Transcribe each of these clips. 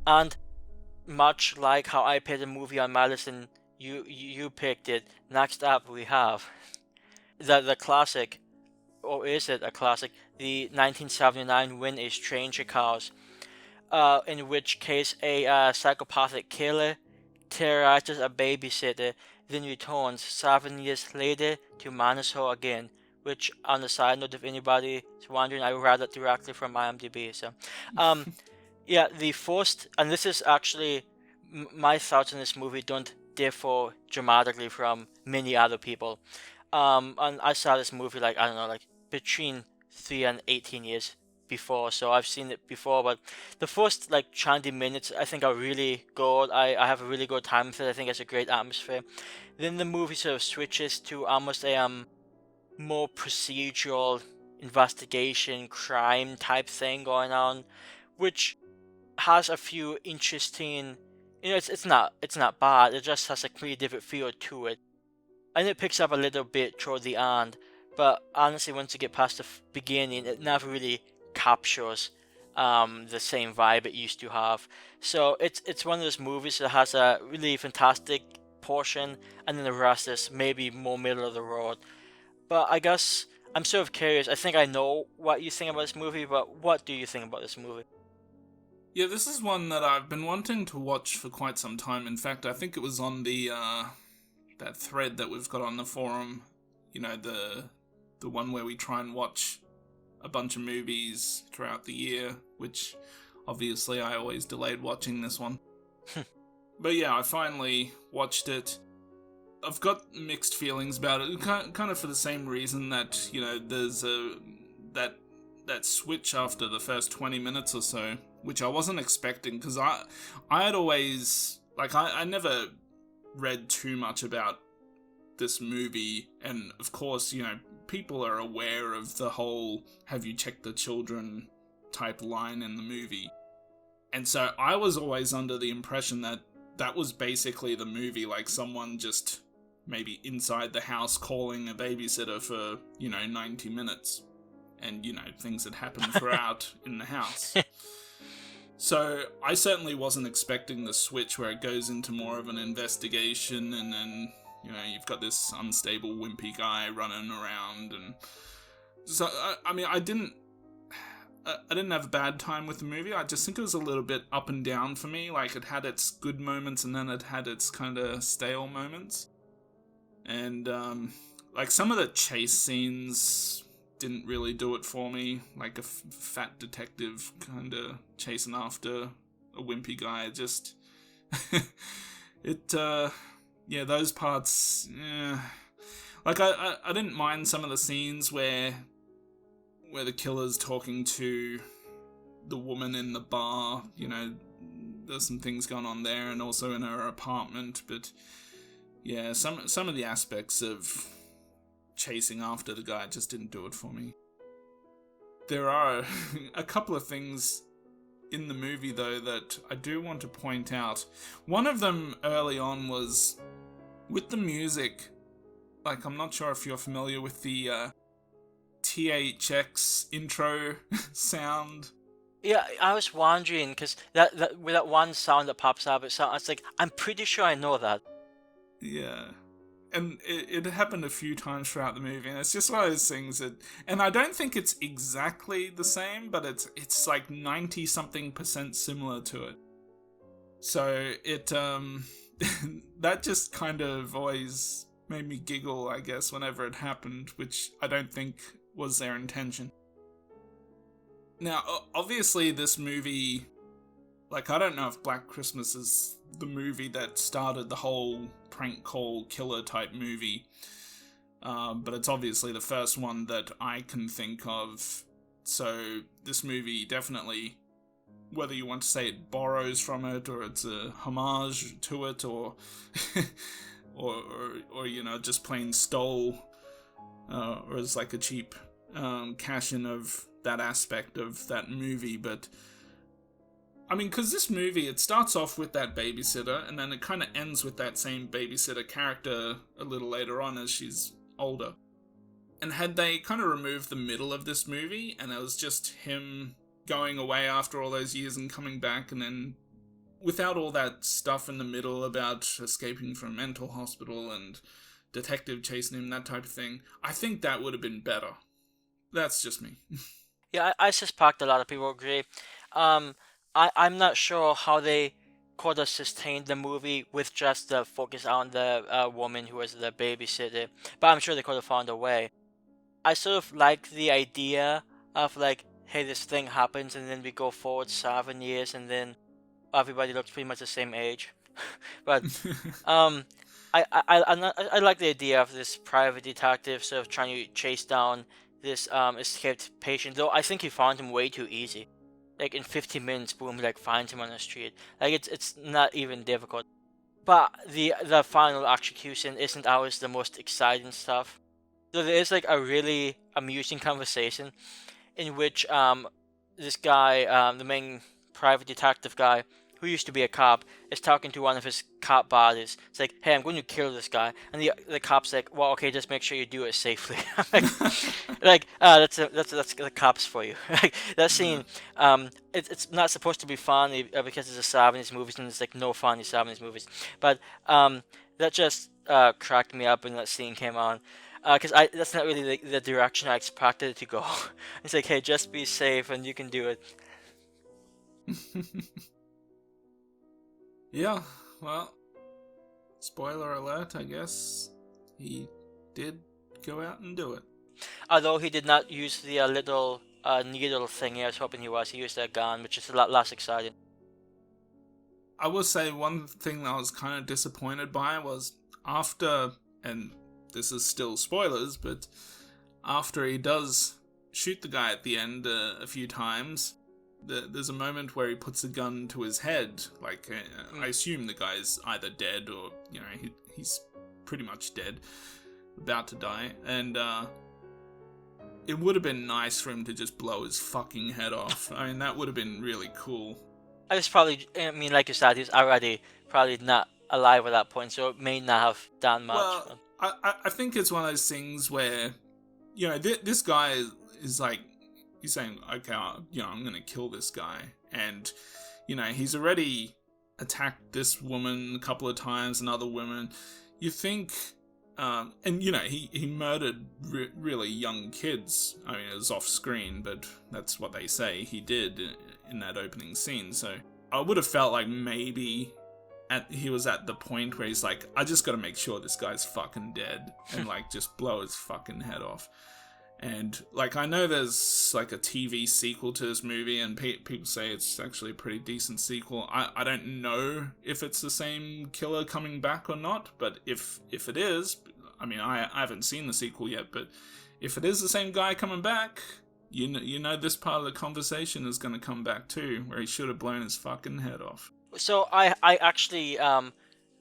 And much like how I picked a movie on my list and you picked it, next up we have the classic, or is it a classic? The 1979 When a Stranger Calls, in which case a psychopathic killer terrorizes a babysitter, then returns 7 years later to menace her again. Which, on the side note, if anybody is wondering, I read that directly from IMDb. So, um, yeah, the first, and this is actually my thoughts on this movie don't differ dramatically from many other people. And I saw this movie like I don't know, like between 3 and 18 years before, so I've seen it before. But the first like 20 minutes, I think are really good. I have a really good time with it. I think it's a great atmosphere. Then the movie sort of switches to almost a more procedural investigation crime type thing going on, which has a few interesting. It's not bad. It just has a pretty different feel to it, and it picks up a little bit toward the end. But honestly, once you get past the beginning, it never really captures the same vibe it used to have. So it's one of those movies that has a really fantastic portion, and then the rest is maybe more middle of the road. But I guess I'm sort of curious. I think I know what you think about this movie, but what do you think about this movie? Yeah, this is one that I've been wanting to watch for quite some time. In fact, I think it was on the that thread that we've got on the forum. You know, the one where we try and watch a bunch of movies throughout the year, which obviously I always delayed watching this one. But yeah, I finally watched it. I've got mixed feelings about it, kind of for the same reason that there's that switch after the first 20 minutes or so, which I wasn't expecting because I had always I never read too much about this movie, and of course people are aware of the whole "Have you checked the children?" type line in the movie, and so I was always under the impression that that was basically the movie, like someone just maybe inside the house calling a babysitter for 90 minutes, and things that happen throughout in the house. So I certainly wasn't expecting the switch where it goes into more of an investigation, and then you've got this unstable wimpy guy running around. And so I mean, I didn't have a bad time with the movie. I just think it was a little bit up and down for me. Like, it had its good moments and then it had its kind of stale moments. And like some of the chase scenes didn't really do it for me. Like a fat detective kind of chasing after a wimpy guy. Just it yeah, those parts. Yeah. Like I didn't mind some of the scenes where the killer's talking to the woman in the bar. There's some things going on there, and also in her apartment. But yeah, some of the aspects of chasing after the guy just didn't do it for me. There are a couple of things in the movie, though, that I do want to point out. One of them early on was with the music. Like, I'm not sure if you're familiar with the THX intro sound. Yeah, I was wondering because that with that one sound that pops up, it's like I'm pretty sure I know that. Yeah. And it happened a few times throughout the movie, and it's just one of those things that, and I don't think it's exactly the same, but it's like 90-something% similar to it. So it that just kind of always made me giggle, I guess, whenever it happened, which I don't think was their intention. Now, obviously, this movie, like, I don't know if Black Christmas is the movie that started the whole prank call killer type movie, but it's obviously the first one that I can think of. So this movie definitely, whether you want to say it borrows from it, or it's a homage to it, or or just plain stole, or is like a cheap cash in of that aspect of that movie. But I mean, because this movie, it starts off with that babysitter, and then it kind of ends with that same babysitter character a little later on as she's older. And had they kind of removed the middle of this movie, and it was just him going away after all those years and coming back, and then without all that stuff in the middle about escaping from a mental hospital and detective chasing him, that type of thing, I think that would have been better. That's just me. Yeah, I suspect a lot of people agree. Um, I'm not sure how they could have sustained the movie with just the focus on the woman who was the babysitter, but I'm sure they could have found a way. I sort of like the idea of like, hey, this thing happens, and then we go forward 7 years, and then everybody looks pretty much the same age. But um, I like the idea of this private detective sort of trying to chase down this escaped patient. Though I think he found him way too easy. Like in 15 minutes, boom, like finds him on the street. Like it's not even difficult. But the final execution isn't always the most exciting stuff. So there is like a really amusing conversation in which this guy, the main private detective guy who used to be a cop, is talking to one of his cop buddies. It's like, hey, I'm going to kill this guy, and the cop's like, well, okay, just make sure you do it safely. That's the cops for you. Like that scene, it's not supposed to be funny because it's a '70s movies and there's like no funny '70s movies, but that just cracked me up when that scene came on. Because that's not really the direction I expected it to go. It's like, hey, just be safe and you can do it. Yeah, well, spoiler alert, I guess. He did go out and do it. Although he did not use the little needle thing I was hoping he was. He used a gun, which is a lot less exciting. I will say one thing that I was kind of disappointed by was after, and this is still spoilers, but after he does shoot the guy at the end a few times, there's a moment where he puts a gun to his head. Like, I assume the guy's either dead or, he's pretty much dead, about to die, and it would have been nice for him to just blow his fucking head off. I mean, that would have been really cool. I was probably, I mean, like you said, he's already probably not alive at that point, so it may not have done much. Well, I think it's one of those things where, this guy is like, he's saying, okay, I'm going to kill this guy. And, he's already attacked this woman a couple of times, another woman. You think, and, he murdered really young kids. I mean, it was off screen, but that's what they say he did in that opening scene. So I would have felt like maybe he was at the point where he's like, I just got to make sure this guy's fucking dead and like just blow his fucking head off. And like, I know there's like a TV sequel to this movie, and people say it's actually a pretty decent sequel. I don't know if it's the same killer coming back or not, but if it is, I mean, I haven't seen the sequel yet, but if it is the same guy coming back, you know this part of the conversation is going to come back too, where he should have blown his fucking head off. So I actually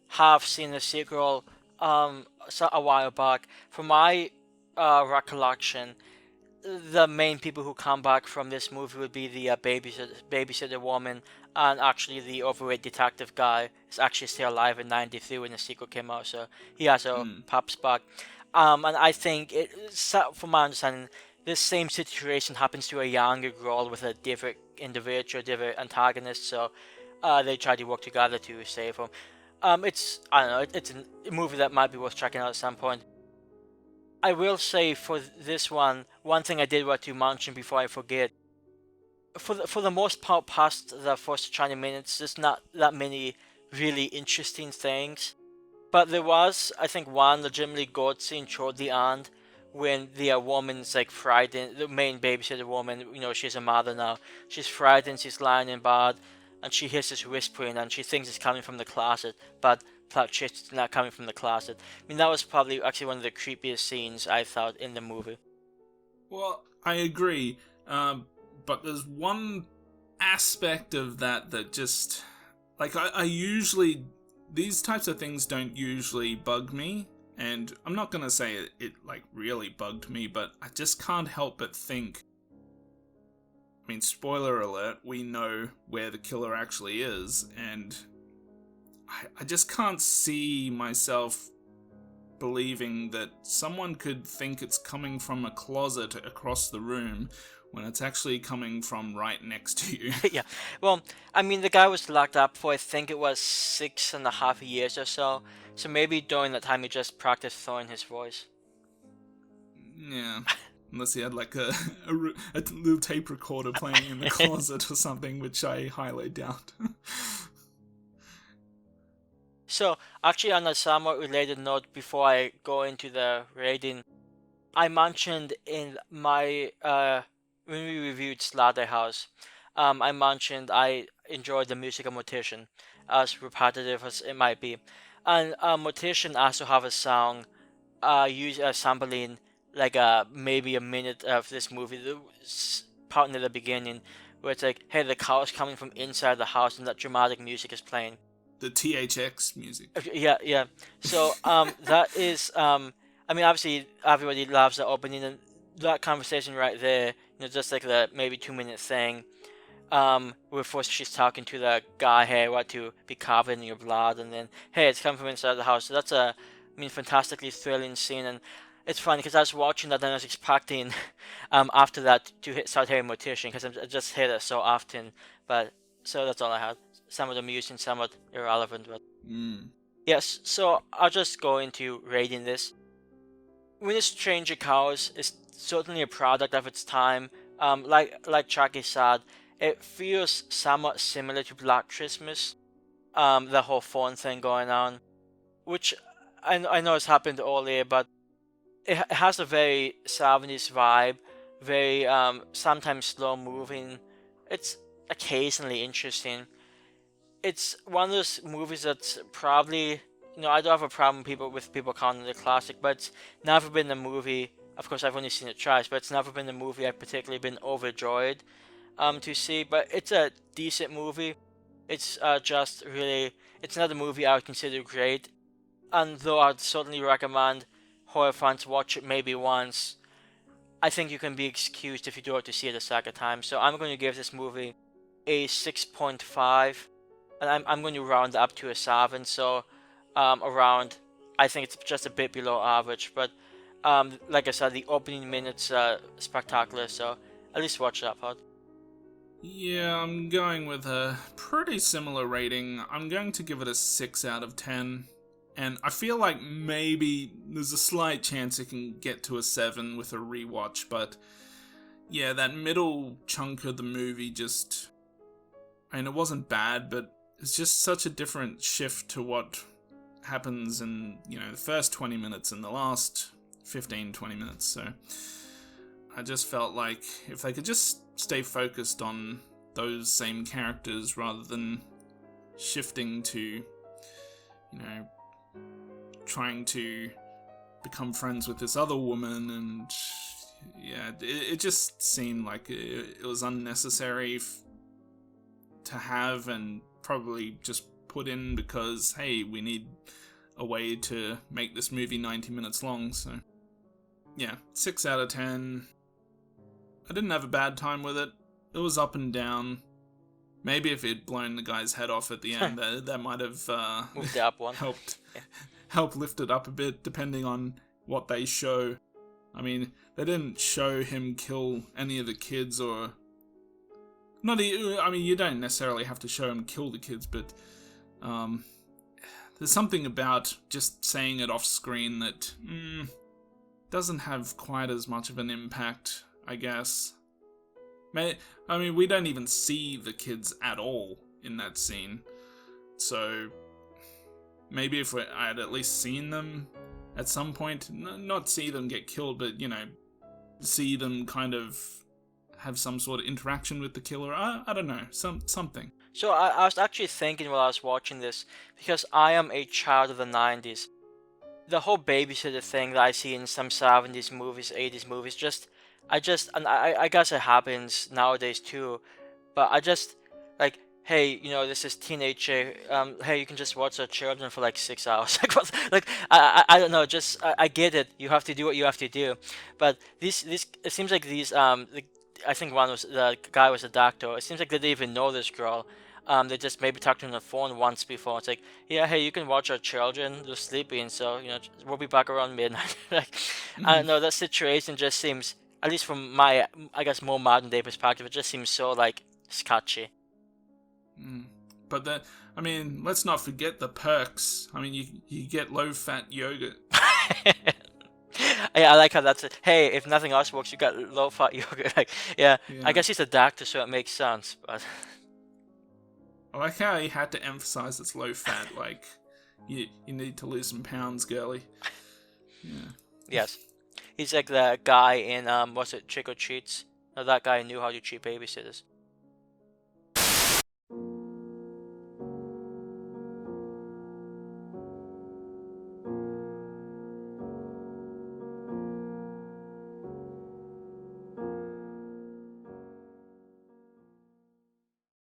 have seen the sequel a while back. From my recollection, the main people who come back from this movie would be the babysitter woman, and actually the overweight detective guy is actually still alive in '93 when the sequel came out, so he also pops back. And I think, from my understanding, this same situation happens to a younger girl with a different individual, different antagonist, so they try to work together to save him. I don't know, it's a movie that might be worth checking out at some point. I will say for this one thing I did want to mention before I forget. For the most part, past the first 20 minutes, there's not that many really interesting things. But there was, I think, one legitimately good scene toward the end when the woman's like frightened, the main babysitter woman, she's a mother now. She's frightened, she's lying in bed, and she hears this whispering, and she thinks it's coming from the closet, but it's not coming from the closet. I mean, that was probably actually one of the creepiest scenes I thought in the movie. Well, I agree, but there's one aspect of that just, like, I usually, these types of things don't usually bug me, and I'm not gonna say it like really bugged me, but I just can't help but think, I mean, spoiler alert, we know where the killer actually is, and I just can't see myself believing that someone could think it's coming from a closet across the room when it's actually coming from right next to you. Yeah. Well, I mean, the guy was locked up for, I think it was 6.5 years or so. So maybe during that time he just practiced throwing his voice. Yeah. Unless he had like a little tape recorder playing in the closet or something, which I highly doubt. So, actually, on a somewhat related note, before I go into the rating, I mentioned in my when we reviewed Slaughterhouse, I mentioned I enjoyed the music of Mortician, as repetitive as it might be, and Mortician also have a song, use sampling like maybe a minute of this movie, the part near the beginning, where it's like, hey, the cow is coming from inside the house, and that dramatic music is playing. The THX music. Yeah, yeah. So that is I mean, obviously everybody loves the opening, and that conversation right there, just like the maybe 2 minute thing, where first she's talking to the guy, hey, what to be covered in your blood, and then hey, it's coming from inside the house. So that's fantastically thrilling scene, and it's funny because I was watching that and I was expecting after that to start hearing Mortician because I just hear it so often, but so that's all I had. Some of them using, somewhat irrelevant, but yes. So I'll just go into rating this. When a Stranger Cows is certainly a product of its time. Like Chucky said, it feels somewhat similar to Black Christmas. The whole phone thing going on, which I know has happened earlier, but it has a very 70s vibe, very sometimes slow moving. It's occasionally interesting. It's one of those movies that's probably, I don't have a problem with people calling it a classic, but it's never been a movie. Of course, I've only seen it twice, but it's never been a movie I've particularly been overjoyed to see. But it's a decent movie. It's just really, it's not a movie I would consider great, and though I'd certainly recommend horror fans watch it maybe once, I think you can be excused if you do it to see it a second time. So I'm going to give this movie a 6.5, and I'm going to round up to a 7. So around, I think it's just a bit below average. But like I said, the opening minutes spectacular. So at least watch that part. Yeah, I'm going with a pretty similar rating. I'm going to give it a 6 out of 10. And I feel like maybe there's a slight chance it can get to a 7 with a rewatch, but yeah, that middle chunk of the movie just, it wasn't bad, but it's just such a different shift to what happens in, the first 20 minutes and the last 15-20 minutes. So I just felt like if they could just stay focused on those same characters rather than shifting to, trying to become friends with this other woman, and yeah, it just seemed like it was unnecessary to have, and probably just put in because, hey, we need a way to make this movie 90 minutes long. So yeah, 6 out of 10. I didn't have a bad time with it. It was up and down. Maybe if it'd blown the guy's head off at the end, that might have moved up one. help lift it up a bit, depending on what they show. I mean, they didn't show him kill any of the kids, or not. I mean, you don't necessarily have to show him kill the kids, but there's something about just saying it off screen that doesn't have quite as much of an impact, I guess. I mean, we don't even see the kids at all in that scene, so maybe if I had at least seen them at some point, not see them get killed, but, see them kind of have some sort of interaction with the killer. I don't know, something. So I was actually thinking while I was watching this, because I am a child of the 90s, the whole babysitter thing that I see in some 70s movies, 80s movies, and I guess it happens nowadays too, but I just, like, hey, this is teenage, hey, you can just watch our children for like 6 hours. I don't know, just, I get it, you have to do what you have to do, but this it seems like these, I think the guy was a doctor, it seems like they didn't even know this girl. They just maybe talked to him on the phone once before. It's like, yeah, hey, you can watch our children, they're sleeping, so, we'll be back around midnight. I don't know, that situation just seems At least from my, I guess, more modern day perspective, it just seems so like sketchy. But then, I mean, let's not forget the perks. I mean, you get low-fat yogurt. Yeah, I like how that's it. Hey, if nothing else works, you got low fat yogurt. Like, yeah, I Yeah. guess he's a doctor, so it makes sense. But I like how he had to emphasize it's low-fat. Like, you need to lose some pounds, girly. Yeah. yes, he's like the guy in what's it, Trick or Treats? That guy knew how to treat babysitters.